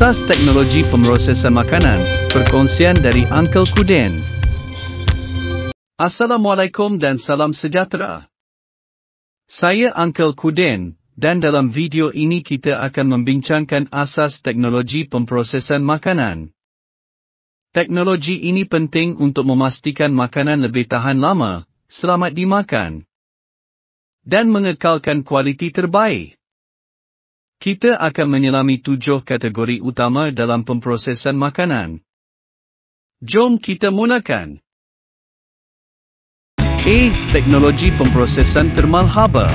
Asas teknologi pemrosesan makanan, perkongsian dari Uncle Kuden. Assalamualaikum dan salam sejahtera. Saya Uncle Kuden, dan dalam video ini kita akan membincangkan asas teknologi pemrosesan makanan. Teknologi ini penting untuk memastikan makanan lebih tahan lama, selamat dimakan, dan mengekalkan kualiti terbaik. Kita akan menyelami 7 kategori utama dalam pemprosesan makanan. Jom kita mulakan. A. Teknologi pemprosesan termal haba.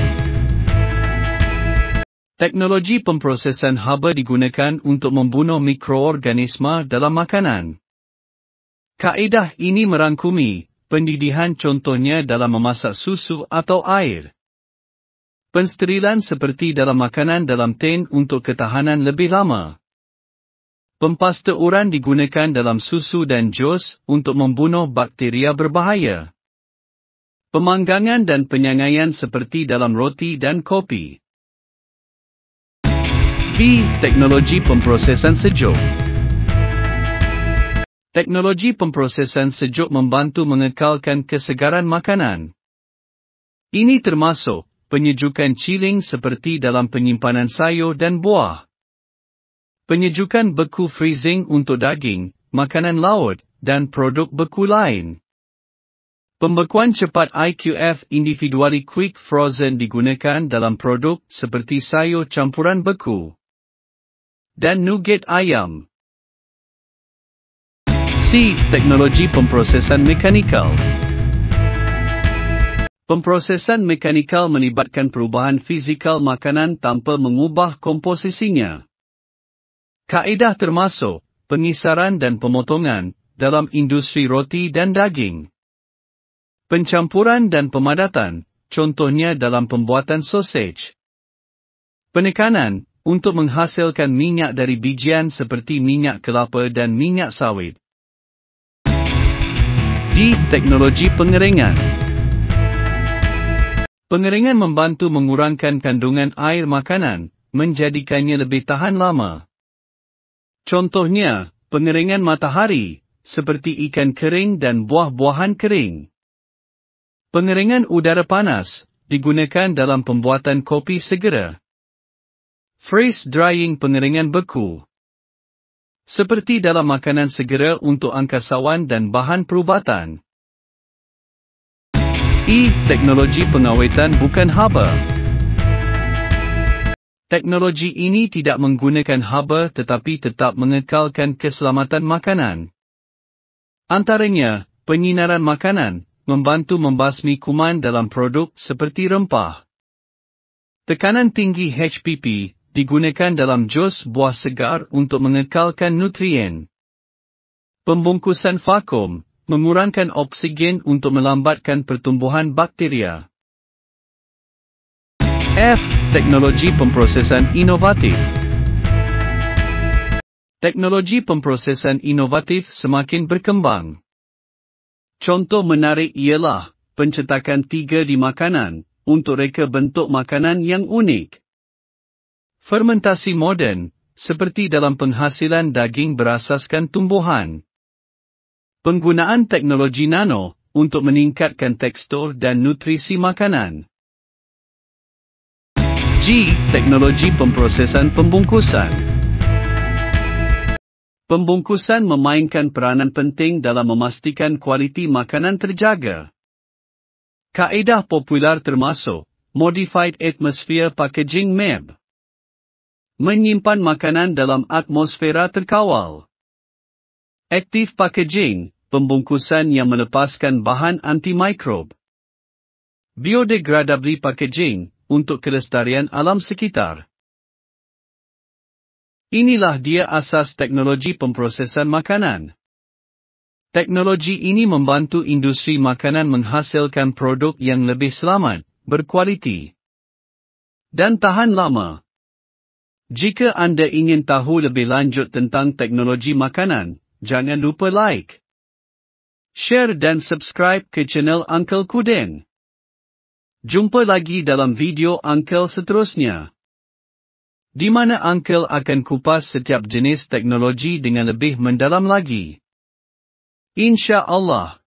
Teknologi pemprosesan haba digunakan untuk membunuh mikroorganisma dalam makanan. Kaedah ini merangkumi pendidihan, contohnya dalam memasak susu atau air. Pensterilan seperti dalam makanan dalam tin untuk ketahanan lebih lama. Pempasteuran digunakan dalam susu dan jus untuk membunuh bakteria berbahaya. Pemanggangan dan penyangaian seperti dalam roti dan kopi. B. Teknologi pemprosesan sejuk. Teknologi pemprosesan sejuk membantu mengekalkan kesegaran makanan. Ini termasuk penyejukan chilling seperti dalam penyimpanan sayur dan buah. Penyejukan beku freezing untuk daging, makanan laut, dan produk beku lain. Pembekuan cepat IQF Individually Quick Frozen digunakan dalam produk seperti sayur campuran beku dan nugget ayam. C. Teknologi pemprosesan mekanikal. Pemprosesan mekanikal melibatkan perubahan fizikal makanan tanpa mengubah komposisinya. Kaedah termasuk pengisaran dan pemotongan dalam industri roti dan daging. Pencampuran dan pemadatan, contohnya dalam pembuatan sausage. Penekanan untuk menghasilkan minyak dari bijian seperti minyak kelapa dan minyak sawit. D. Teknologi pengeringan. Pengeringan membantu mengurangkan kandungan air makanan, menjadikannya lebih tahan lama. Contohnya, pengeringan matahari, seperti ikan kering dan buah-buahan kering. Pengeringan udara panas, digunakan dalam pembuatan kopi segera. Freeze drying pengeringan beku, seperti dalam makanan segera untuk angkasawan dan bahan perubatan. E. Teknologi pengawetan bukan haba. Teknologi ini tidak menggunakan haba tetapi tetap mengekalkan keselamatan makanan. Antaranya, penyinaran makanan, membantu membasmi kuman dalam produk seperti rempah. Tekanan tinggi HPP, digunakan dalam jus buah segar untuk mengekalkan nutrien. Pembungkusan vakum, mengurangkan oksigen untuk melambatkan pertumbuhan bakteria. F. Teknologi pemprosesan inovatif. Teknologi pemprosesan inovatif semakin berkembang. Contoh menarik ialah pencetakan 3D makanan untuk reka bentuk makanan yang unik. Fermentasi moden, seperti dalam penghasilan daging berasaskan tumbuhan. Penggunaan teknologi nano untuk meningkatkan tekstur dan nutrisi makanan. G. Teknologi pemprosesan pembungkusan. Pembungkusan memainkan peranan penting dalam memastikan kualiti makanan terjaga. Kaedah popular termasuk Modified Atmosphere Packaging (MEP). Menyimpan makanan dalam atmosfera terkawal. Active Packaging, pembungkusan yang melepaskan bahan antimikrob. Biodegradable Packaging, untuk kelestarian alam sekitar. Inilah dia asas teknologi pemprosesan makanan. Teknologi ini membantu industri makanan menghasilkan produk yang lebih selamat, berkualiti, dan tahan lama. Jika anda ingin tahu lebih lanjut tentang teknologi makanan, jangan lupa like, share dan subscribe ke channel Uncle Kuden. Jumpa lagi dalam video Uncle seterusnya. di mana Uncle akan kupas setiap jenis teknologi dengan lebih mendalam lagi. Insya Allah.